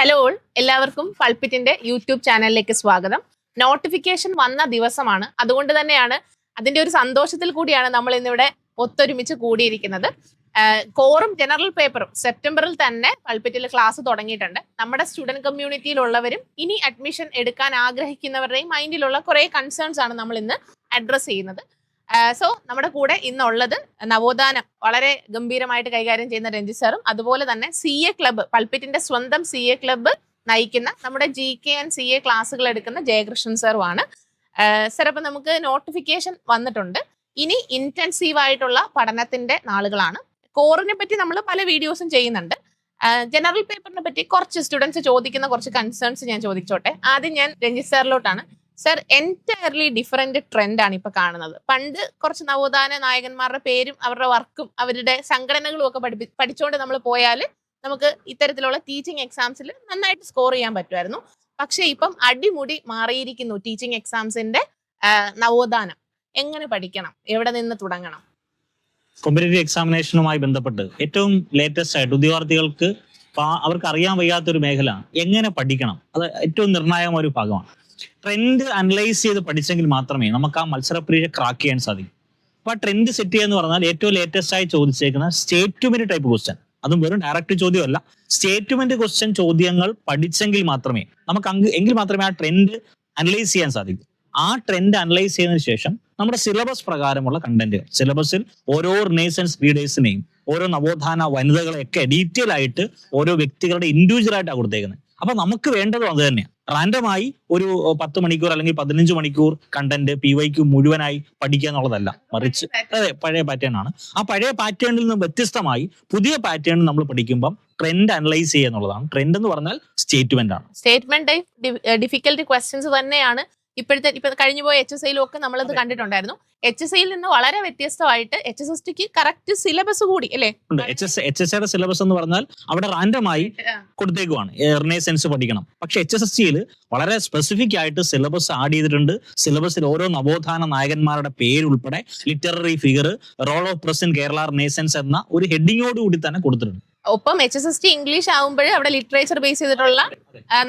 Hello all, എല്ലാവർക്കും പൾപിറ്റിന്റെ YouTube ചാനലിലേക്ക് സ്വാഗതം. നോട്ടിഫിക്കേഷൻ വന്ന ദിവസമാണ്, അതുകൊണ്ട് തന്നെയാണ് അതിന്റെ ഒരു സന്തോഷത്തിൽ കൂടിയാണ് നമ്മൾ ഇന്നിവിടെ ഒത്തൊരുമിച്ച് കൂടിയിരിക്കുന്നത്. കോറും ജനറൽ പേപ്പറും സെപ്റ്റംബറിൽ തന്നെ പൾപിറ്റിൽ ക്ലാസ് തുടങ്ങിയിട്ടുണ്ട്. നമ്മുടെ സ്റ്റുഡന്റ് കമ്മ്യൂണിറ്റിയിലുള്ളവരും ഇനി അഡ്മിഷൻ എടുക്കാൻ ആഗ്രഹിക്കുന്നവരുടെയും മൈൻഡിലുള്ള കുറെ കൺസേൺസ് ആണ് നമ്മൾ ഇന്ന് അഡ്രസ് ചെയ്യുന്നത്. സോ നമ്മുടെ കൂടെ ഇന്നുള്ളത് നവോത്ഥാനം വളരെ ഗംഭീരമായിട്ട് കൈകാര്യം ചെയ്യുന്ന രഞ്ജിത് സാറും, അതുപോലെ തന്നെ CA ക്ലബ്ബ്, പൾപിറ്റിന്റെ സ്വന്തം CA ക്ലബ്ബ് നയിക്കുന്ന നമ്മുടെ GK ആൻഡ് CA ക്ലാസ്സുകൾ എടുക്കുന്ന ജയകൃഷ്ണൻ സാറുമാണ്. സാർ, അപ്പൊ നമുക്ക് നോട്ടിഫിക്കേഷൻ വന്നിട്ടുണ്ട്. ഇനി ഇന്റൻസീവ് ആയിട്ടുള്ള പഠനത്തിന്റെ നാളുകളാണ്. കോറിനെ പറ്റി നമ്മൾ പല വീഡിയോസും ചെയ്യുന്നുണ്ട്. ജനറൽ പേപ്പറിനെ പറ്റി കുറച്ച് സ്റ്റുഡൻസ് ചോദിക്കുന്ന കുറച്ച് കൺസേൺസ് ഞാൻ ചോദിച്ചോട്ടെ. ആദ്യം ഞാൻ രഞ്ജിത് സാറിലോട്ടാണ്. സർ, എൻറ്റയർലി ഡിഫറെന്റ് ട്രെൻഡാണ് ഇപ്പൊ കാണുന്നത്. പണ്ട് കുറച്ച് നവോത്ഥാന നായകന്മാരുടെ പേരും അവരുടെ വർക്കും അവരുടെ സംഘടനകളും ഒക്കെ പഠിച്ചുകൊണ്ട് നമ്മൾ പോയാൽ നമുക്ക് ഇത്തരത്തിലുള്ള ടീച്ചിങ് എക്സാംസിൽ നന്നായിട്ട് സ്കോർ ചെയ്യാൻ പറ്റുമായിരുന്നു. പക്ഷെ ഇപ്പം അടിമുടി മാറിയിരിക്കുന്നു ടീച്ചിങ് എക്സാംസിന്റെ നവോത്ഥാനം. എങ്ങനെ പഠിക്കണം, എവിടെ നിന്ന് തുടങ്ങണം? കോമ്പറ്റേറ്റീവ് എക്സാമിനേഷനുമായി ബന്ധപ്പെട്ട് ഏറ്റവും ലേറ്റസ്റ്റ് ആയിട്ട് ഉദ്യോഗാർത്ഥികൾക്ക് അവർക്ക് അറിയാൻ വയ്യാത്തൊരു മേഖല എങ്ങനെ പഠിക്കണം, അത് ഏറ്റവും നിർണായകമായ ഒരു ഭാഗമാണ്. ട്രെൻഡ് അനലൈസ് ചെയ്ത് പഠിച്ചെങ്കിൽ മാത്രമേ നമുക്ക് ആ മത്സര പരീക്ഷ ക്രാക്ക് ചെയ്യാൻ സാധിക്കും. അപ്പൊ ആ ട്രെൻഡ് സെറ്റ് ചെയ്യുക എന്ന് പറഞ്ഞാൽ ഏറ്റവും ലേറ്റസ്റ്റ് ആയി ചോദിച്ചേക്കുന്ന സ്റ്റേറ്റ്മെന്റ് ടൈപ്പ് ക്വസ്റ്റ്യൻ, അതും വെറും ഡയറക്റ്റ് ചോദ്യമല്ല, സ്റ്റേറ്റ്മെന്റ് ക്വസ്റ്റ്യൻ ചോദ്യങ്ങൾ പഠിച്ചെങ്കിൽ മാത്രമേ നമുക്ക് എങ്കിൽ മാത്രമേ ആ ട്രെൻഡ് അനലൈസ് ചെയ്യാൻ സാധിക്കൂ. ആ ട്രെൻഡ് അനലൈസ് ചെയ്തതിനു ശേഷം നമ്മുടെ സിലബസ് പ്രകാരമുള്ള കണ്ടന്റ്, സിലബസിൽ ഓരോ റിനൈസൻസ് ലീഡേഴ്സിനെയും ഓരോ നവോത്ഥാന വനിതകളെയൊക്കെ ഡീറ്റെയിൽ ആയിട്ട് ഓരോ വ്യക്തികളുടെ ഇൻഡിവിജ്വൽ ആയിട്ടാണ് കൊടുത്തേക്കുന്നത്. അപ്പൊ നമുക്ക് വേണ്ടതും അത് തന്നെയാണ്. റാൻഡമായി ഒരു 10 മണിക്കൂർ അല്ലെങ്കിൽ 15 മണിക്കൂർ കണ്ടന്റ് PYQ മുഴുവനായി പഠിക്കുക എന്നുള്ളതല്ല, മറിച്ച് അതെ പഴയ പാറ്റേൺ ആണ്. ആ പഴയ പാറ്റേണിൽ നിന്ന് വ്യത്യസ്തമായി പുതിയ പാറ്റേൺ നമ്മൾ പഠിക്കുമ്പോൾ ട്രെൻഡ് അനലൈസ് ചെയ്യുക എന്നുള്ളതാണ്. ട്രെൻഡ് എന്ന് പറഞ്ഞാൽ സ്റ്റേറ്റ്മെന്റ് ആണ്. സ്റ്റേറ്റ്മെന്റ് ടൈപ്പ് ഡിഫിക്കൽട്ടി ക്വസ്റ്റ്യൻസ് തന്നെയാണ് ഇപ്പൊ കഴിഞ്ഞു പോയ HSIയിലും ഒക്കെ നമ്മളത് കണ്ടിട്ടുണ്ടായിരുന്നു. HSIയിൽ നിന്ന് വളരെ വ്യത്യസ്തമായിട്ട് HSSTക്ക് കറക്റ്റ് സിലബസ് കൂടി അല്ലേ? HSIയുടെ സിലബസ് എന്ന് പറഞ്ഞാൽ അവിടെ റാൻഡമായി കൊടുത്തേക്കുവാണ്, റിനൈസൻസ് പഠിക്കണം. പക്ഷെ HSSTയിൽ വളരെ സ്പെസിഫിക് ആയിട്ട് സിലബസ് ആഡ് ചെയ്തിട്ടുണ്ട്. സിലബസിൽ ഓരോ നവോത്ഥാന നായകന്മാരുടെ പേരുൾപ്പെടെ literary figure, role of present Kerala renaissance എന്ന ഒരു ഹെഡിങ്ങോട് കൂടി തന്നെ കൊടുത്തിട്ടുണ്ട്. ഒപ്പം HSST ഇംഗ്ലീഷ് ആകുമ്പോൾ അവിടെ ലിറ്ററേച്ചർ ബേസ് ചെയ്തിട്ടുള്ള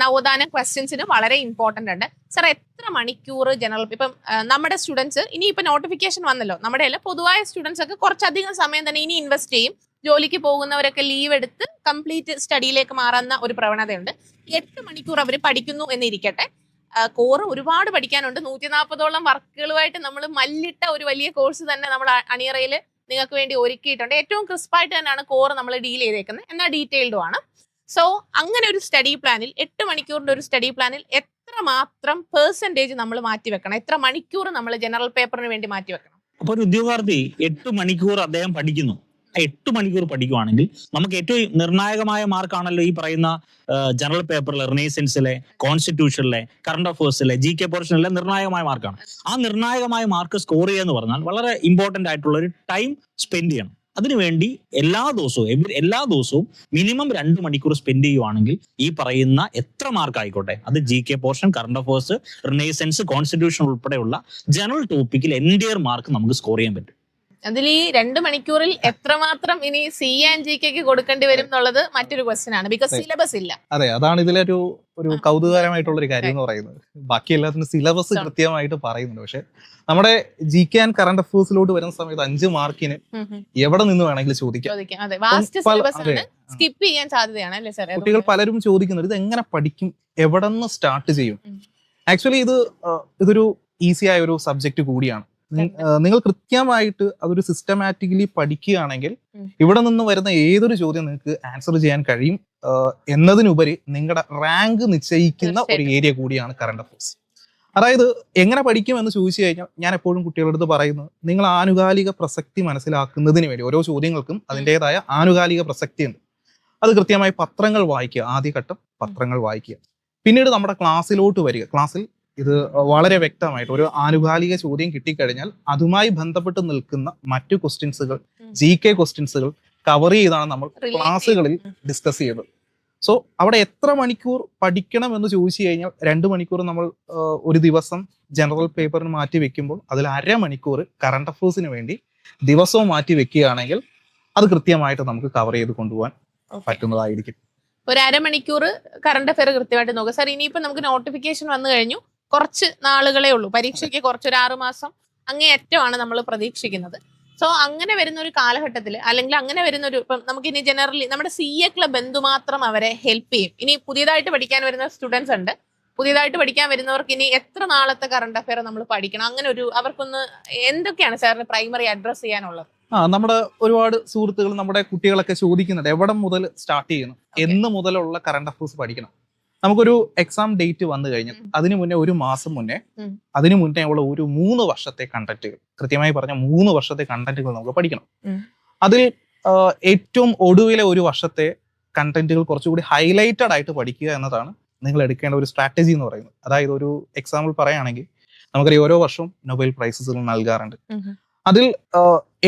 നവോത്ഥാന ക്വസ്റ്റ്യൻസിന് വളരെ ഇമ്പോർട്ടന്റ് ഉണ്ട്. സാർ, എത്ര മണിക്കൂർ ജനറൽ ഇപ്പം നമ്മുടെ സ്റ്റുഡൻസ് ഇനി ഇപ്പൊ നോട്ടിഫിക്കേഷൻ വന്നല്ലോ, നമ്മുടെ അല്ല പൊതുവായ സ്റ്റുഡൻസ് ഒക്കെ കുറച്ചധികം സമയം തന്നെ ഇനി ഇൻവെസ്റ്റ് ചെയ്യും. ജോലിക്ക് പോകുന്നവരൊക്കെ ലീവ് എടുത്ത് കംപ്ലീറ്റ് സ്റ്റഡിയിലേക്ക് മാറുന്ന ഒരു പ്രവണതയുണ്ട്. 8 മണിക്കൂർ അവർ പഠിക്കുന്നു എന്നിരിക്കട്ടെ, കോറ് ഒരുപാട് പഠിക്കാനുണ്ട്. 140ഓളം വർക്കുകളുമായിട്ട് നമ്മൾ മല്ലിട്ട ഒരു വലിയ കോഴ്സ് തന്നെ നമ്മൾ അണിയറയിൽ നിങ്ങൾക്ക് വേണ്ടി ഒരുക്കിയിട്ടുണ്ട്. ഏറ്റവും ക്രിസ്പായിട്ട് തന്നെയാണ് കോറ് നമ്മൾ ഡീൽ ചെയ്തേക്കുന്നത്, എന്നാൽ ഡീറ്റെയിൽഡും ആണ്. സോ അങ്ങനെ ഒരു സ്റ്റഡി പ്ലാനിൽ 8 മണിക്കൂറിന്റെ ഒരു സ്റ്റഡി പ്ലാനിൽ എത്രമാത്രം പെർസെന്റേജ് നമ്മൾ മാറ്റിവെക്കണം, എത്ര മണിക്കൂർ നമ്മൾ ജനറൽ പേപ്പറിന് വേണ്ടി മാറ്റിവെക്കണം? അപ്പൊ ഒരു ഉദ്യോഗാർത്ഥി 8 മണിക്കൂർ അദ്ദേഹം പഠിക്കുന്നു. 8 മണിക്കൂർ പഠിക്കുവാണെങ്കിൽ നമുക്ക് ഏറ്റവും നിർണായകമായ മാർക്കാണല്ലോ ഈ പറയുന്ന ജനറൽ പേപ്പറിലെ, റിനൈസൻസിലെ, കോൺസ്റ്റിറ്റ്യൂഷനിലെ, കറണ്ട് അഫേഴ്സിലെ, GK പോർഷനിലെ നിർണായകമായ മാർക്കാണ്. ആ നിർണായകമായ മാർക്ക് സ്കോർ ചെയ്യുക എന്ന് പറഞ്ഞാൽ വളരെ ഇമ്പോർട്ടന്റ് ആയിട്ടുള്ള ഒരു ടൈം സ്പെൻഡ് ചെയ്യണം. അതിനുവേണ്ടി എല്ലാ ദിവസവും മിനിമം 2 മണിക്കൂർ സ്പെൻഡ് ചെയ്യുവാണെങ്കിൽ ഈ പറയുന്ന എത്ര മാർക്ക് ആയിക്കോട്ടെ, അത് GK portion, current affairs, renaissance, constitution ഉൾപ്പെടെയുള്ള ജനറൽ ടോപ്പിക്കിൽ എൻറ്റയർ മാർക്ക് നമുക്ക് സ്കോർ ചെയ്യാൻ പറ്റും. അതിൽ ഈ 2 മണിക്കൂറിൽ എത്രമാത്രം ഇനി CA ആൻഡ് GK കൊടുക്കേണ്ടി വരും എന്നുള്ളത് മറ്റൊരു ക്വസ്റ്റ്യൻ ആണ്, ബിക്കോസ് സിലബസ് ഇല്ല. അതെ, അതാണ് ഇതിലൊരു കൗതുകകരമായിട്ടുള്ള ഒരു കാര്യം എന്ന് പറയുന്നത്. ബാക്കി എല്ലാത്തിനും സിലബസ് കൃത്യമായിട്ട് പറയുന്നുണ്ട്. പക്ഷെ നമ്മുടെ GK ആൻഡ് കറണ്ട് അഫേഴ്സിലോട്ട് വരുന്ന സമയത്ത് 5 മാർക്കിന് എവിടെ നിന്ന് വേണമെങ്കിലും ചോദിക്കാം. സ്കിപ്പ് ചെയ്യാൻ സാധ്യതയാണ് അല്ലേ സാർ? കുട്ടികൾ പലരും ചോദിക്കുന്നത് ഇത് എങ്ങനെ പഠിക്കും, എവിടെ നിന്ന് സ്റ്റാർട്ട് ചെയ്യും? ആക്ച്വലി ഇതൊരു ഈസി ആയ ഒരു സബ്ജക്ട് കൂടിയാണ്. നിങ്ങൾ കൃത്യമായിട്ട് അതൊരു സിസ്റ്റമാറ്റിക്കലി പഠിക്കുകയാണെങ്കിൽ ഇവിടെ നിന്ന് വരുന്ന ഏതൊരു ചോദ്യം നിങ്ങൾക്ക് ആൻസർ ചെയ്യാൻ കഴിയും. എന്നതിനുപരി നിങ്ങളുടെ റാങ്ക് നിശ്ചയിക്കുന്ന ഒരു ഏരിയ കൂടിയാണ് കറണ്ട് അഫയേഴ്സ്. അതായത് എങ്ങനെ പഠിക്കും എന്ന് ചോദിച്ചു കഴിഞ്ഞാൽ ഞാൻ എപ്പോഴും കുട്ടികളുടെ അടുത്ത് പറയുന്നത്, നിങ്ങൾ ആനുകാലിക പ്രസക്തി മനസ്സിലാക്കുന്നതിന് വേണ്ടി ഓരോ ചോദ്യങ്ങൾക്കും അതിൻ്റെതായ ആനുകാലിക പ്രസക്തി ഉണ്ട്. അത് കൃത്യമായി പത്രങ്ങൾ വായിക്കുക, ആദ്യഘട്ടം പത്രങ്ങൾ വായിക്കുക. പിന്നീട് നമ്മുടെ ക്ലാസ്സിലോട്ട് വരിക. ക്ലാസ്സിൽ ഇത് വളരെ വ്യക്തമായിട്ട് ഒരു ആനുകാലിക ചോദ്യം കിട്ടിക്കഴിഞ്ഞാൽ അതുമായി ബന്ധപ്പെട്ട് നിൽക്കുന്ന മറ്റു ക്വസ്റ്റ്യൻസുകൾ, GK ക്വസ്റ്റ്യൻസുകൾ കവർ ചെയ്താണ് നമ്മൾ ക്ലാസ്സുകളിൽ ഡിസ്കസ് ചെയ്തത്. സോ അവിടെ എത്ര മണിക്കൂർ പഠിക്കണം എന്ന് ചോദിച്ചു കഴിഞ്ഞാൽ 2 മണിക്കൂർ നമ്മൾ ഒരു ദിവസം ജനറൽ പേപ്പറിന് മാറ്റി വെക്കുമ്പോൾ അതിൽ 1/2 മണിക്കൂർ കറണ്ട് അഫേഴ്സിന് വേണ്ടി ദിവസവും മാറ്റി വെക്കുകയാണെങ്കിൽ അത് കൃത്യമായിട്ട് നമുക്ക് കവർ ചെയ്ത് കൊണ്ടുപോകാൻ പറ്റുന്നതായിരിക്കും. ഒരു അരമണിക്കൂർ കറണ്ട് അഫെയർ കൃത്യമായിട്ട് നോക്കുക. സാർ ഇനിയിപ്പോ നമുക്ക് നോട്ടിഫിക്കേഷൻ വന്നു കഴിഞ്ഞു, കുറച്ച് നാളുകളേ ഉള്ളൂ, പരീക്ഷയ്ക്ക് കുറച്ചൊരു 6 മാസം അങ്ങേയറ്റമാണ് നമ്മൾ പ്രതീക്ഷിക്കുന്നത്. സോ അങ്ങനെ വരുന്ന ഒരു കാലഘട്ടത്തിൽ, അല്ലെങ്കിൽ അങ്ങനെ വരുന്ന ഒരു, ഇപ്പം നമുക്ക് ഇനി ജനറലി നമ്മുടെ CA ക്ലബ് എന്തുമാത്രം അവരെ ഹെൽപ്പ് ചെയ്യും. ഇനി പുതിയതായിട്ട് പഠിക്കാൻ വരുന്ന സ്റ്റുഡൻസ് ഉണ്ട്, പുതിയതായിട്ട് പഠിക്കാൻ വരുന്നവർക്ക് ഇനി എത്ര നാളത്തെ കറണ്ട് അഫെയർ നമ്മൾ പഠിക്കണം, അങ്ങനെ ഒരു അവർക്കൊന്ന് എന്തൊക്കെയാണ് സാറിന് പ്രൈമറി അഡ്രസ് ചെയ്യാനുള്ളത്? നമ്മുടെ ഒരുപാട് സുഹൃത്തുക്കൾ, നമ്മുടെ കുട്ടികളൊക്കെ ചോദിക്കുന്നുണ്ട് എവിടെ മുതൽ സ്റ്റാർട്ട് ചെയ്യണം, എന്ന് മുതലുള്ള കറണ്ട് അഫയേഴ്സ് പഠിക്കണം. നമുക്കൊരു എക്സാം ഡേറ്റ് വന്നു കഴിഞ്ഞു, അതിന് മുന്നേ 1 മാസം മുന്നേ, അതിന് മുന്നേ ഉള്ള ഒരു 3 വർഷത്തെ കണ്ടന്റുകൾ, കൃത്യമായി പറഞ്ഞ 3 വർഷത്തെ കണ്ടന്റുകൾ നമുക്ക് പഠിക്കണം. അതിൽ ഏറ്റവും ഒടുവിലെ 1 വർഷത്തെ കണ്ടന്റുകൾ കുറച്ചുകൂടി ഹൈലൈറ്റഡ് ആയിട്ട് പഠിക്കുക എന്നതാണ് നിങ്ങൾ എടുക്കേണ്ട ഒരു സ്ട്രാറ്റജി എന്ന് പറയുന്നത്. അതായത് ഒരു എക്സാമ്പിൾ പറയുകയാണെങ്കിൽ, നമുക്കറിയാം ഓരോ വർഷവും നൊബേൽ പ്രൈസസുകൾ നൽകാറുണ്ട്. അതിൽ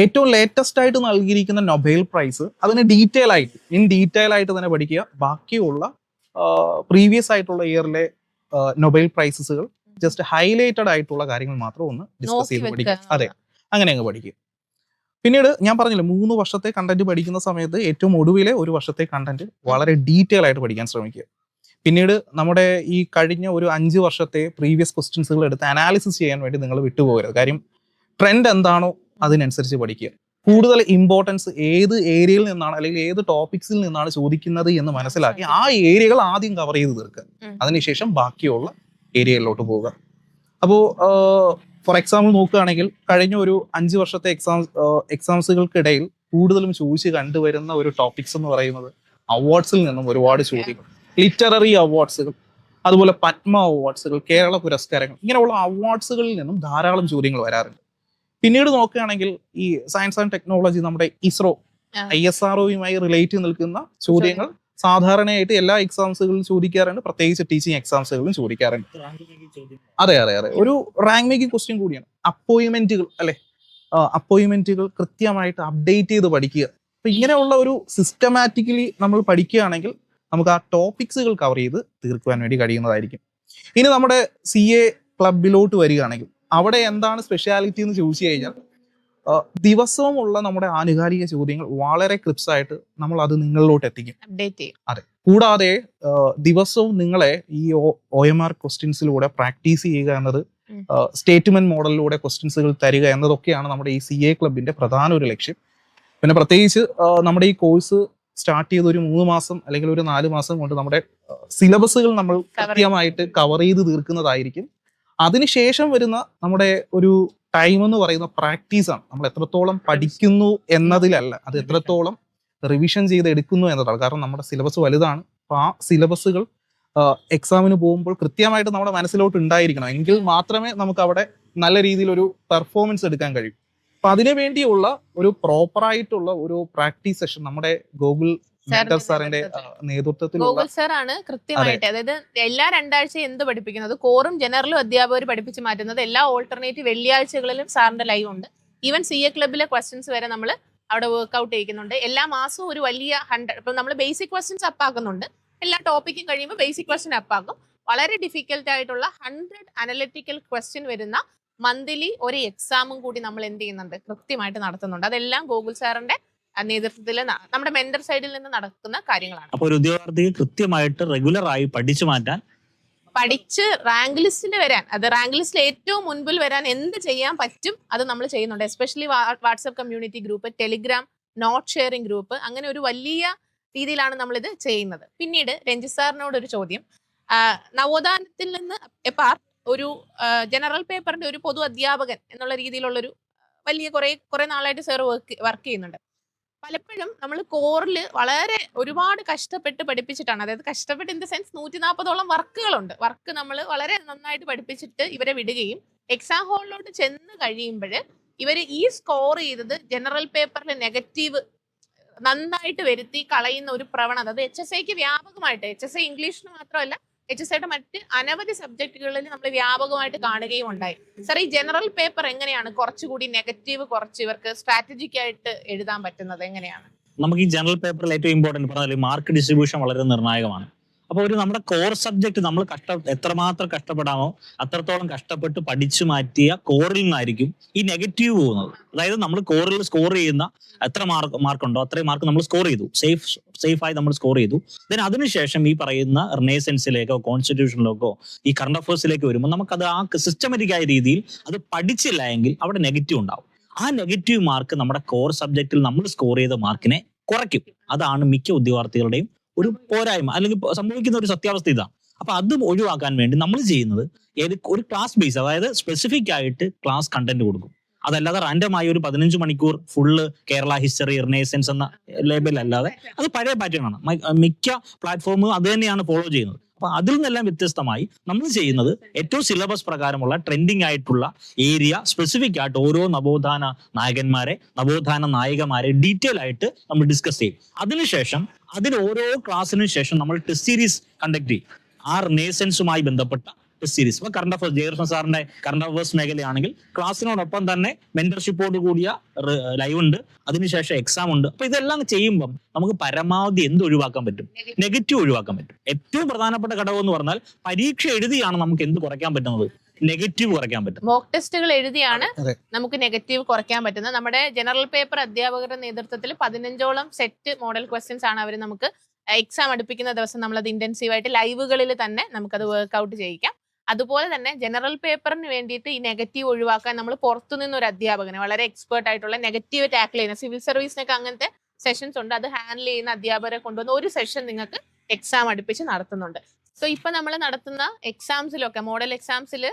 ഏറ്റവും ലേറ്റസ്റ്റ് ആയിട്ട് നൽകിയിരിക്കുന്ന നൊബേൽ പ്രൈസ് അതിന് ഡീറ്റെയിൽ ആയിട്ട് തന്നെ പഠിക്കുക. ബാക്കിയുള്ള പ്രീവിയസ് ആയിട്ടുള്ള ഇയറിലെ നൊബേൽ പ്രൈസസുകൾ ജസ്റ്റ് ഹൈലൈറ്റഡ് ആയിട്ടുള്ള കാര്യങ്ങൾ മാത്രം ഒന്ന് ഡിസ്കസ് ചെയ്ത് പഠിക്കുക. അതെ, അങ്ങനെ അങ്ങ് പഠിക്കുക. പിന്നീട് ഞാൻ പറഞ്ഞില്ല, 3 വർഷത്തെ കണ്ടന്റ് പഠിക്കുന്ന സമയത്ത് ഏറ്റവും ഒടുവിലെ 1 വർഷത്തെ കണ്ടന്റ് വളരെ ഡീറ്റെയിൽ ആയിട്ട് പഠിക്കാൻ ശ്രമിക്കുക. പിന്നീട് നമ്മുടെ ഈ കഴിഞ്ഞ ഒരു 5 വർഷത്തെ പ്രീവിയസ് ക്വസ്റ്റ്യൻസുകൾ എടുത്ത് അനാലിസിസ് ചെയ്യാൻ വേണ്ടി നിങ്ങൾ വിട്ടുപോകരുത്. കാര്യം ട്രെൻഡ് എന്താണോ അതിനനുസരിച്ച് പഠിക്കുക. കൂടുതൽ ഇമ്പോർട്ടൻസ് ഏത് ഏരിയയിൽ നിന്നാണ് അല്ലെങ്കിൽ ഏത് ടോപ്പിക്സിൽ നിന്നാണ് ചോദിക്കുന്നത് എന്ന് മനസ്സിലാക്കി ആ ഏരിയകൾ ആദ്യം കവർ ചെയ്ത് തീർക്കുക. അതിനുശേഷം ബാക്കിയുള്ള ഏരിയയിലോട്ട് പോവുക. അപ്പോൾ ഫോർ എക്സാമ്പിൾ നോക്കുകയാണെങ്കിൽ, കഴിഞ്ഞ ഒരു 5 വർഷത്തെ എക്സാംസുകൾക്കിടയിൽ കൂടുതലും ചോദിച്ച് കണ്ടുവരുന്ന ഒരു ടോപ്പിക്സ് എന്ന് പറയുന്നത് അവാർഡ്സിൽ നിന്നും ഒരുപാട് ചോദ്യങ്ങൾ, ലിറ്റററി അവാർഡ്സുകൾ, അതുപോലെ പത്മ അവാർഡ്സുകൾ, കേരള പുരസ്കാരങ്ങൾ, ഇങ്ങനെയുള്ള അവാർഡ്സുകളിൽ നിന്നും ധാരാളം ചോദ്യങ്ങൾ വരാറുണ്ട്. പിന്നീട് നോക്കുകയാണെങ്കിൽ ഈ സയൻസ് ആൻഡ് ടെക്നോളജി, നമ്മുടെ ISRO ISROയുമായി റിലേറ്റ് നിൽക്കുന്ന ചോദ്യങ്ങൾ സാധാരണയായിട്ട് എല്ലാ എക്സാംസുകളിലും ചോദിക്കാറുണ്ട്, പ്രത്യേകിച്ച് ടീച്ചിങ് എക്സാംസുകളിലും ചോദിക്കാറുണ്ട്. അതെ, ഒരു റാങ്ക് മേക്കിംഗ് ക്വസ്റ്റ്യൻ കൂടിയാണ്. അപ്പോയിന്റ്മെന്റുകൾ കൃത്യമായിട്ട് അപ്ഡേറ്റ് ചെയ്ത് പഠിക്കുക. അപ്പൊ ഇങ്ങനെയുള്ള ഒരു സിസ്റ്റമാറ്റിക്കലി നമ്മൾ പഠിക്കുകയാണെങ്കിൽ നമുക്ക് ആ ടോപ്പിക്സുകൾ കവർ ചെയ്ത് തീർക്കുവാൻ വേണ്ടി കഴിയുന്നതായിരിക്കും. ഇനി നമ്മുടെ CA ക്ലബിലോട്ട് വരികയാണെങ്കിൽ, അവിടെ എന്താണ് സ്പെഷ്യാലിറ്റി എന്ന് ചോദിച്ചു കഴിഞ്ഞാൽ, ദിവസവുമുള്ള നമ്മുടെ ആനുകാലിക ചോദ്യങ്ങൾ വളരെ ക്ലിപ്സ് ആയിട്ട് നമ്മൾ അത് നിങ്ങളിലോട്ട് എത്തിക്കും. അതെ, കൂടാതെ ദിവസവും നിങ്ങളെ ഈ OMR ക്വസ്റ്റ്യൻസിലൂടെ പ്രാക്ടീസ് ചെയ്യുക എന്നത്, സ്റ്റേറ്റ്മെന്റ് മോഡലിലൂടെ ക്വസ്റ്റ്യൻസുകൾ തരിക എന്നതൊക്കെയാണ് നമ്മുടെ ഈ CA ക്ലബിന്റെ പ്രധാന ഒരു ലക്ഷ്യം. പിന്നെ പ്രത്യേകിച്ച് നമ്മുടെ ഈ കോഴ്സ് സ്റ്റാർട്ട് ചെയ്ത് ഒരു 3 മാസം അല്ലെങ്കിൽ ഒരു 4 മാസം കൊണ്ട് നമ്മുടെ സിലബസുകൾ നമ്മൾ കൃത്യമായിട്ട് കവർ ചെയ്ത് തീർക്കുന്നതായിരിക്കും. അതിനുശേഷം വരുന്ന നമ്മുടെ ഒരു ടൈം എന്ന് പറയുന്ന പ്രാക്ടീസാണ്. നമ്മൾ എത്രത്തോളം പഠിക്കുന്നു എന്നതിലല്ല, അത് എത്രത്തോളം റിവിഷൻ ചെയ്ത് എടുക്കുന്നു എന്നതാണ്. കാരണം നമ്മുടെ സിലബസ് വലുതാണ്. അപ്പൊ ആ സിലബസുകൾ എക്സാമിന് പോകുമ്പോൾ കൃത്യമായിട്ട് നമ്മുടെ മനസ്സിലോട്ട് ഉണ്ടായിരിക്കണം. എങ്കിൽ മാത്രമേ നമുക്ക് അവിടെ നല്ല രീതിയിൽ ഒരു പെർഫോമൻസ് എടുക്കാൻ കഴിയൂ. അപ്പൊ അതിനു വേണ്ടിയുള്ള ഒരു പ്രോപ്പറായിട്ടുള്ള ഒരു പ്രാക്ടീസ് സെഷൻ നമ്മുടെ ഗൂഗിൾ സാറിന്റെ നേതൃത്വത്തിൽ ഗൂഗിൾ സാർ ആണ് കൃത്യമായിട്ട്, അതായത് എല്ലാ 2 ആഴ്ച എന്ത് പഠിപ്പിക്കുന്നത്, കോറും ജനറലും അധ്യാപകർ പഠിപ്പിച്ച് മാറ്റുന്നത്, എല്ലാ ഓൾട്ടർനേറ്റീവ് വെള്ളിയാഴ്ചകളിലും സാറിന്റെ ലൈവ് ഉണ്ട്. ഈവൻ CA ക്ലബിലെ ക്വസ്റ്റ്യൻസ് വരെ നമ്മൾ അവിടെ വർക്ക്ഔട്ട് ചെയ്യിക്കുന്നുണ്ട്. എല്ലാ മാസവും ഒരു വലിയ 100, ഇപ്പം നമ്മൾ ബേസിക് ക്വസ്റ്റ്യൻസ് അപ്പാക്കുന്നുണ്ട്. എല്ലാ ടോപ്പിക്കും കഴിയുമ്പോൾ ബേസിക് ക്വസ്റ്റ്യൻ അപ്പാക്കും. വളരെ ഡിഫിക്കൽട്ട് ആയിട്ടുള്ള 100 അനലിറ്റിക്കൽ ക്വസ്റ്റ്യൻ വരുന്ന മന്ത്ലി ഒരു എക്സാമും കൂടി നമ്മൾ എന്ത് ചെയ്യുന്നുണ്ട്, കൃത്യമായിട്ട് നടത്തുന്നുണ്ട്. അതെല്ലാം ഗൂഗിൾ സാറിന്റെ നേതൃത്വത്തിൽ നമ്മുടെ മെന്റർ സൈഡിൽ നിന്ന് നടക്കുന്ന കാര്യങ്ങളാണ്. അപ്പോൾ ഒരു ഉദ്യോഗാർത്ഥിക്ക് കൃത്യമായിട്ട് റെഗുലർ ആയി പഠിച്ചു മാറ്റാൻ, പഠിച്ച് റാങ്ക് ലിസ്റ്റിൽ വരാൻ, അത് റാങ്ക് ലിസ്റ്റിൽ ഏറ്റവും മുൻപിൽ വരാൻ എന്ത് ചെയ്യാൻ പറ്റും അത് നമ്മൾ ചെയ്യുന്നുണ്ട്. Especially WhatsApp community group, Telegram note sharing group, അങ്ങനെ ഒരു വലിയ രീതിയിലാണ് നമ്മളിത് ചെയ്യുന്നത്. പിന്നീട് രഞ്ജിത്ത് സാറിനോട് ഒരു ചോദ്യം, നവോത്ഥാനത്തിൽ നിന്ന് ഒരു ജനറൽ പേപ്പറിന്റെ ഒരു പൊതു അധ്യാപകൻ എന്നുള്ള രീതിയിലുള്ളൊരു വലിയ കുറെ നാളായിട്ട് സാർ വർക്ക് ചെയ്യുന്നുണ്ട്. പലപ്പോഴും നമ്മൾ കോറിൽ വളരെ ഒരുപാട് കഷ്ടപ്പെട്ട് പഠിപ്പിച്ചിട്ടാണ്, അതായത് കഷ്ടപ്പെട്ട് ഇൻ ദ സെൻസ് 140ഓളം വർക്കുകളുണ്ട്. വർക്ക് നമ്മൾ വളരെ നന്നായിട്ട് പഠിപ്പിച്ചിട്ട് ഇവരെ വിടുകയും എക്സാം ഹാളിലോട്ട് ചെന്ന് കഴിയുമ്പോൾ ഇവർ ഈ സ്കോർ ചെയ്തത് ജനറൽ പേപ്പറിൽ നെഗറ്റീവ് നന്നായിട്ട് വരുത്തി കളയുന്ന ഒരു പ്രവണത, അത് HSIക്ക് വ്യാപകമായിട്ട്, HSI ഇംഗ്ലീഷിന് മാത്രമല്ല HSIയുടെ മറ്റ് അനവധി സബ്ജക്റ്റുകളിൽ നമ്മൾ വ്യാപകമായിട്ട് കാണുകയും ഉണ്ടായി. സാർ, ഈ ജനറൽ പേപ്പർ എങ്ങനെയാണ് കുറച്ചുകൂടി നെഗറ്റീവ് കുറച്ച് ഇവർക്ക് സ്ട്രാറ്റജിക് ആയിട്ട് എഴുതാൻ പറ്റുന്നത്, എങ്ങനെയാണ്? നമുക്ക് ഈ ജനറൽ പേപ്പറിൽ ഏറ്റവും ഇമ്പോർട്ടന്റ് പറഞ്ഞാൽ മാർക്ക് ഡിസ്ട്രിബ്യൂഷൻ വളരെ നിർണായകമാണ്. അപ്പോൾ ഒരു നമ്മുടെ കോർ സബ്ജക്ട് നമ്മൾ എത്രമാത്രം കഷ്ടപ്പെടാമോ അത്രത്തോളം കഷ്ടപ്പെട്ട് പഠിച്ചു മാറ്റിയ കോറിൽ നിന്നായിരിക്കും ഈ നെഗറ്റീവ് പോകുന്നത്. അതായത് നമ്മൾ കോറിൽ സ്കോർ ചെയ്യുന്ന എത്ര മാർക്കുണ്ടോ അത്രയും മാർക്ക് നമ്മൾ സ്കോർ ചെയ്തു, സേഫായി നമ്മൾ സ്കോർ ചെയ്തു. ദെൻ അതിനുശേഷം ഈ പറയുന്ന റിനൈസൻസിലേക്കോ കോൺസ്റ്റിറ്റ്യൂഷനിലേക്കോ ഈ കറണ്ട് അഫയേഴ്സിലേക്ക് വരുമ്പോൾ നമുക്കത് ആ സിസ്റ്റമാറ്റിക് ആയ രീതിയിൽ അത് പഠിച്ചില്ല എങ്കിൽ അവിടെ നെഗറ്റീവ് ഉണ്ടാവും. ആ നെഗറ്റീവ് മാർക്ക് നമ്മുടെ കോർ സബ്ജക്റ്റിൽ നമ്മൾ സ്കോർ ചെയ്ത മാർക്കിനെ കുറയ്ക്കും. അതാണ് മിക്ക ഉദ്യോഗാർത്ഥികളുടെയും ഒരു പോരായ്മ, അല്ലെങ്കിൽ സംഭവിക്കുന്ന ഒരു സത്യാവസ്ഥ ഇതാണ്. അപ്പൊ അത് ഒഴിവാക്കാൻ വേണ്ടി നമ്മൾ ചെയ്യുന്നത് ഒരു ക്ലാസ് ബേസ്, അതായത് സ്പെസിഫിക് ആയിട്ട് ക്ലാസ് കണ്ടന്റ് കൊടുക്കും. അതല്ലാതെ റാൻഡമായി ഒരു 15 മണിക്കൂർ ഫുള്ള് കേരള ഹിസ്റ്ററി റിനൈസൻസ് എന്ന ലേബൽ അല്ലാതെ അത് പഴയ പാറ്റേൺ ആണ്. മിക്ക പ്ലാറ്റ്ഫോമും അത് തന്നെയാണ് ഫോളോ ചെയ്യുന്നത്. അപ്പൊ അതിൽ നിന്നെല്ലാം വ്യത്യസ്തമായി നമ്മൾ ചെയ്യുന്നത് ഏറ്റവും സിലബസ് പ്രകാരമുള്ള ട്രെൻഡിങ് ആയിട്ടുള്ള ഏരിയ സ്പെസിഫിക് ആയിട്ട് ഓരോ നവോത്ഥാന നായകന്മാരെ, നവോത്ഥാന നായികമാരെ ഡീറ്റെയിൽ ആയിട്ട് നമ്മൾ ഡിസ്കസ് ചെയ്യും. അതിനുശേഷം അതിന് ഓരോ ക്ലാസ്സിനും ശേഷം നമ്മൾ ടെസ്റ്റ് സീരീസ് കണ്ടക്ട് ചെയ്യും. ആ റിനൈസൻസുമായി ബന്ധപ്പെട്ട ടെസ്റ്റ് സീരീസ്. ഇപ്പൊ കറണ്ട് അഫയേഴ്സ്, ജയകൃഷ്ണൻ സാറിന്റെ കറണ്ട് അഫയേഴ്സ് മേഖലയാണെങ്കിൽ ക്ലാസ്സിനോടൊപ്പം തന്നെ മെന്റർഷിപ്പോട് കൂടിയ ലൈവ് ഉണ്ട്, അതിനുശേഷം എക്സാം ഉണ്ട്. അപ്പൊ ഇതെല്ലാം ചെയ്യുമ്പം നമുക്ക് പരമാവധി എന്ത് ഒഴിവാക്കാൻ പറ്റും? നെഗറ്റീവ് ഒഴിവാക്കാൻ പറ്റും. ഏറ്റവും പ്രധാനപ്പെട്ട ഘടകം എന്ന് പറഞ്ഞാൽ പരീക്ഷ എഴുതിയാണ് നമുക്ക് എന്ത് കുറയ്ക്കാൻ പറ്റുന്നത്? നെഗറ്റീവ് കുറയ്ക്കാൻ പറ്റും. മോക്ക് ടെസ്റ്റുകൾ എഴുതിയാണ് നമുക്ക് നെഗറ്റീവ് കുറയ്ക്കാൻ പറ്റുന്നത്. നമ്മുടെ ജനറൽ പേപ്പർ അധ്യാപകരുടെ നേതൃത്വത്തിൽ 15ഓളം സെറ്റ് മോഡൽ ക്വസ്റ്റ്യൻസ് ആണ് അവർ നമുക്ക് എക്സാം അടുപ്പിക്കുന്ന ദിവസം നമ്മളത് ഇന്റൻസീവായിട്ട് ലൈവുകളിൽ തന്നെ നമുക്കത് വർക്ക്ഔട്ട് ചെയ്യിക്കാം. അതുപോലെ തന്നെ ജനറൽ പേപ്പറിന് വേണ്ടിയിട്ട് ഈ നെഗറ്റീവ് ഒഴിവാക്കാൻ നമ്മൾ പുറത്തുനിന്ന് ഒരു അധ്യാപകനെ, വളരെ എക്സ്പേർട്ട് ആയിട്ടുള്ള നെഗറ്റീവ് ടാക്കിൾ ചെയ്യുന്ന, സിവിൽ സർവീസിനൊക്കെ അങ്ങനത്തെ സെഷൻസ് ഉണ്ട്, അത് ഹാൻഡിൽ ചെയ്യുന്ന അധ്യാപകരെ കൊണ്ടുവന്ന് ഒരു സെഷൻ നിങ്ങൾക്ക് എക്സാം അടുപ്പിച്ച് നടത്തുന്നുണ്ട്. സോ ഇപ്പൊ നമ്മൾ നടത്തുന്ന എക്സാംസിലൊക്കെ മോഡൽ എക്സാംസിൽ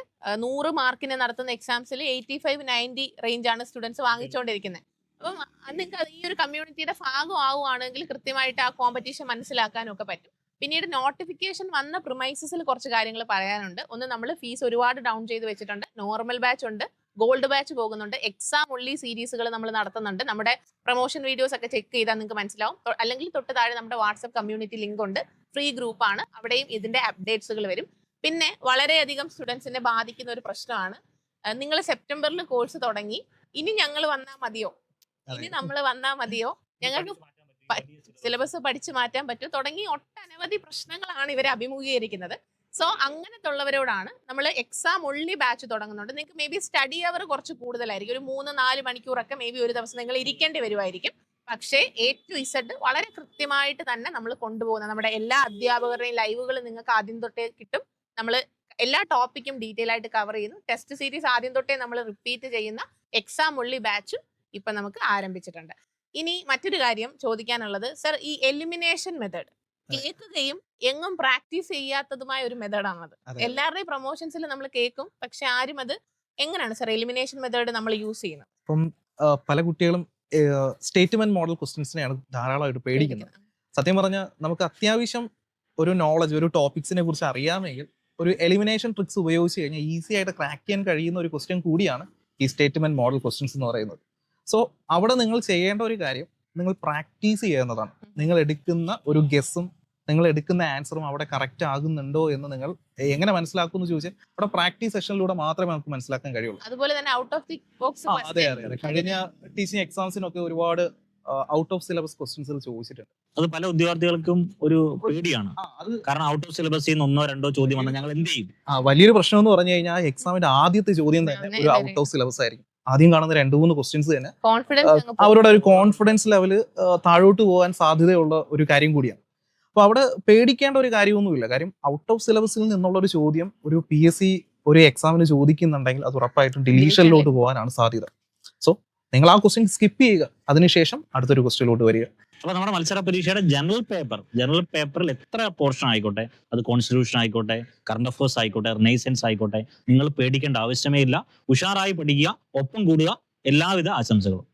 100 മാർക്കിന് നടത്തുന്ന എക്സാംസിൽ 85-90 റേഞ്ചാണ് സ്റ്റുഡൻസ് വാങ്ങിച്ചുകൊണ്ടിരിക്കുന്നത്. അപ്പം നിങ്ങൾക്ക് ഈ ഒരു കമ്മ്യൂണിറ്റിയുടെ ഭാഗം ആവുകയാണെങ്കിൽ കൃത്യമായിട്ട് ആ കോമ്പറ്റീഷൻ മനസ്സിലാക്കാനും ഒക്കെ പറ്റും. പിന്നീട് നോട്ടിഫിക്കേഷൻ വന്ന പ്രിമൈസസിൽ കുറച്ച് കാര്യങ്ങൾ പറയാനുണ്ട്. ഒന്ന്, നമ്മൾ ഫീസ് ഒരുപാട് ഡൗൺ ചെയ്ത് വെച്ചിട്ടുണ്ട്. നോർമൽ ബാച്ച് ഉണ്ട്, ഗോൾഡ് ബാച്ച് പോകുന്നുണ്ട്, എക്സാം ഉള്ളി സീരീസുകൾ നമ്മൾ നടത്തുന്നുണ്ട്. നമ്മുടെ പ്രൊമോഷൻ വീഡിയോസ് ഒക്കെ ചെക്ക് ചെയ്താൽ നിങ്ങൾക്ക് മനസ്സിലാവും. അല്ലെങ്കിൽ തൊട്ട് താഴെ നമ്മുടെ വാട്സ്ആപ്പ് കമ്മ്യൂണിറ്റി ലിങ്ക് ഉണ്ട്, ഫ്രീ ഗ്രൂപ്പാണ്, അവിടെയും ഇതിന്റെ അപ്ഡേറ്റ്സുകൾ വരും. പിന്നെ വളരെയധികം സ്റ്റുഡൻസിനെ ബാധിക്കുന്ന ഒരു പ്രശ്നമാണ്, നിങ്ങൾ സെപ്റ്റംബറിൽ കോഴ്സ് തുടങ്ങി, ഇനി ഞങ്ങൾ വന്നാൽ മതിയോ, ഇനി നമ്മൾ വന്നാൽ മതിയോ, ഞങ്ങൾക്ക് സിലബസ് പഠിച്ചു മാറ്റാൻ പറ്റും തുടങ്ങി ഒട്ടനവധി പ്രശ്നങ്ങളാണ് ഇവരെ അഭിമുഖീകരിക്കുന്നത്. സോ അങ്ങനത്തെ ഉള്ളവരോടാണ് നമ്മൾ എക്സാം ഉള്ളി ബാച്ച് തുടങ്ങുന്നുണ്ട്. നിങ്ങൾക്ക് മേ ബി സ്റ്റഡി അവർ കുറച്ച് കൂടുതലായിരിക്കും, ഒരു 3-4 മണിക്കൂറൊക്കെ മേ ബി ഒരു ദിവസം നിങ്ങൾ ഇരിക്കേണ്ടി വരുമായിരിക്കും. പക്ഷേ A to Z വളരെ കൃത്യമായിട്ട് തന്നെ നമ്മൾ കൊണ്ടുപോകുന്ന നമ്മുടെ എല്ലാ അധ്യാപകരുടെയും ലൈവുകൾ നിങ്ങൾക്ക് ആദ്യം തൊട്ടേ കിട്ടും. നമ്മൾ എല്ലാ ടോപ്പിക്കും ഡീറ്റെയിൽ ആയിട്ട് കവർ ചെയ്യുന്നു. ടെസ്റ്റ് സീരീസ് ആദ്യം തൊട്ടേ നമ്മൾ റിപ്പീറ്റ് ചെയ്യുന്ന എക്സാം ഉള്ളി ബാച്ചും ഇപ്പൊ നമുക്ക് ആരംഭിച്ചിട്ടുണ്ട്. ഇനി മറ്റൊരു കാര്യം ചോദിക്കാനുള്ളത്, സർ, ഈ എലിമിനേഷൻ മെത്തേഡ് കേൾക്കുകയും എങ്ങും പ്രാക്ടീസ് ചെയ്യാത്തതുമായ ഒരു മെത്തേഡാണത്. എല്ലാവരുടെയും പ്രൊമോഷൻസിൽ നമ്മൾ കേൾക്കും, പക്ഷെ ആരും അത് എങ്ങനെയാണ് സർ എലിമിനേഷൻ മെത്തേഡ് നമ്മൾ യൂസ് ചെയ്യുന്നത്? അപ്പം പല കുട്ടികളും സ്റ്റേറ്റ്മെന്റ് മോഡൽ ക്വസ്റ്റ്യൻസിനെയാണ് ധാരാളമായിട്ട് പേടിക്കുന്നത്. സത്യം പറഞ്ഞാൽ നമുക്ക് അത്യാവശ്യം ഒരു നോളജ്, ഒരു ടോപ്പിക്സിനെ കുറിച്ച് അറിയാമെങ്കിൽ ഒരു എലിമിനേഷൻ ട്രിക്സ് ഉപയോഗിച്ച് കഴിഞ്ഞാൽ ഈസി ആയിട്ട് ക്രാക്ക് ചെയ്യാൻ കഴിയുന്ന ഒരു ക്വസ്റ്റ്യൻ കൂടിയാണ് ഈ സ്റ്റേറ്റ്മെന്റ് മോഡൽ ക്വസ്റ്റ്യൻസ് എന്ന് പറയുന്നത്. സോ അവിടെ നിങ്ങൾ ചെയ്യേണ്ട ഒരു കാര്യം, നിങ്ങൾ പ്രാക്ടീസ് ചെയ്യുന്നതാണ്. നിങ്ങൾ എടുക്കുന്ന ഒരു ഗസ്സും നിങ്ങൾ എടുക്കുന്ന ആൻസറും അവിടെ കറക്റ്റ് ആകുന്നുണ്ടോ എന്ന് നിങ്ങൾ എങ്ങനെ മനസ്സിലാക്കും എന്ന് ചോദിച്ചാൽ അവിടെ പ്രാക്ടീസ് സെഷനിലൂടെ മാത്രമേ നമുക്ക് മനസ്സിലാക്കാൻ കഴിയുള്ളൂ. അതുപോലെ തന്നെ ഔട്ട് ഓഫ് ദി ബോക്സ്, അതെ, കഴിഞ്ഞ ടീച്ചിങ് എക്സാംസിനൊക്കെ ഒരുപാട് ഔട്ട് ഓഫ് സിലബസ് ക്വസ്റ്റ്യൻസ് ചോദിച്ചിട്ടുണ്ട്. അത് പല ഉദ്യോഗാർത്ഥികൾക്കും ഒരു പേടിയാണ്. കാരണം ഔട്ട് ഓഫ് സിലബസിൽ നിന്ന് 1-2 ചോദ്യം വന്നാൽ ഞങ്ങൾ എന്ത് ചെയ്യും? വലിയൊരു പ്രശ്നം എന്ന് പറഞ്ഞു കഴിഞ്ഞാൽ എക്സാമിന്റെ ആദ്യത്തെ ചോദ്യം തന്നെ ഒരു ഔട്ട് ഓഫ് സിലബസ് ആയിരിക്കും. ആദ്യം കാണുന്ന 2-3 ക്വസ്റ്റ്യൻസ് തന്നെ അവരുടെ ഒരു കോൺഫിഡൻസ് ലെവല് താഴോട്ട് പോകാൻ സാധ്യതയുള്ള ഒരു കാര്യം കൂടിയാണ്. അപ്പൊ അവിടെ പേടിക്കേണ്ട ഒരു കാര്യമൊന്നുമില്ല. കാര്യം ഔട്ട് ഓഫ് സിലബസിൽ നിന്നുള്ള ഒരു ചോദ്യം ഒരു PSC ഒരു എക്സാമിന് ചോദിക്കുന്നുണ്ടെങ്കിൽ അത് ഉറപ്പായിട്ടും ഡിലീഷനിലോട്ട് പോകാനാണ് സാധ്യത. സോ നിങ്ങൾ ആ ക്വസ്റ്റ്യൻ സ്കിപ്പ് ചെയ്യുക, അതിനുശേഷം അടുത്തൊരു ക്വസ്റ്റ്യനിലോട്ട് വരിക. അപ്പൊ നമ്മുടെ മത്സര പരീക്ഷയുടെ ജനറൽ പേപ്പറിൽ എത്ര പോർഷൻ ആയിക്കോട്ടെ, അത് കോൺസ്റ്റിറ്റ്യൂഷൻ ആയിക്കോട്ടെ, കറണ്ട് അഫയേഴ്സ് ആയിക്കോട്ടെ, റിനൈസൻസ് ആയിക്കോട്ടെ, നിങ്ങൾ പേടിക്കേണ്ട ആവശ്യമേ ഇല്ല. ഉഷാറായി പഠിക്കുക, ഒപ്പം കൂടുക. എല്ലാവിധ ആശംസകളും.